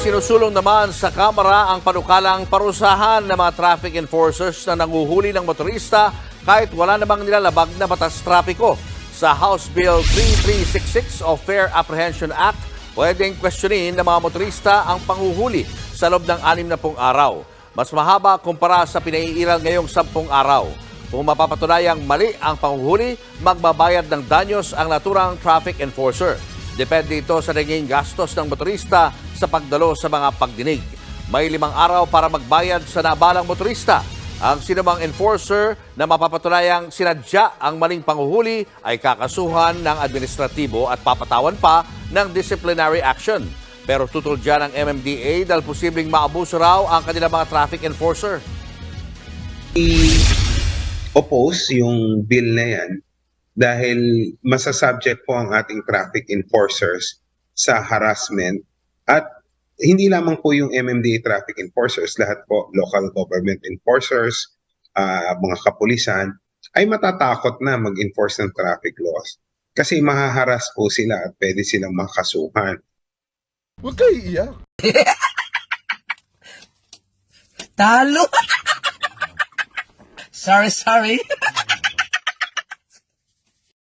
Sinusulong naman sa Kamara ang panukalang parusahan ng mga traffic enforcers na nanguhuli ng motorista kahit wala namang nilalabag na batas trapiko. Sa House Bill 3366 o Fair Apprehension Act, pwedeng questionin ng mga motorista ang panghuhuli sa loob ng 60 araw. Mas mahaba kumpara sa pinaiiral ngayong 10 araw. Kung mapapatunayang mali ang panghuhuli, magbabayad ng danyos ang naturang traffic enforcer. Depende ito sa naging gastos ng motorista sa pagdalo sa mga pagdinig. May 5 araw para magbayad sa nabalang motorista. Ang sinumang enforcer na mapapatunayang sinadya ang maling panghuhuli ay kakasuhan ng administratibo at papatawan pa ng disciplinary action. Pero tutol dyan ang MMDA dahil posibleng maabuso raw ang kanilang mga traffic enforcer. I-oppose yung bill na yan dahil masasubject po ang ating traffic enforcers sa harassment at hindi lamang po yung MMDA traffic enforcers, lahat po local government enforcers, mga kapulisan ay matatakot na mag-enforce ng traffic laws kasi mahaharas po sila at pwede silang makasuhan. Huwag kayo iiyak. Talo! Sorry.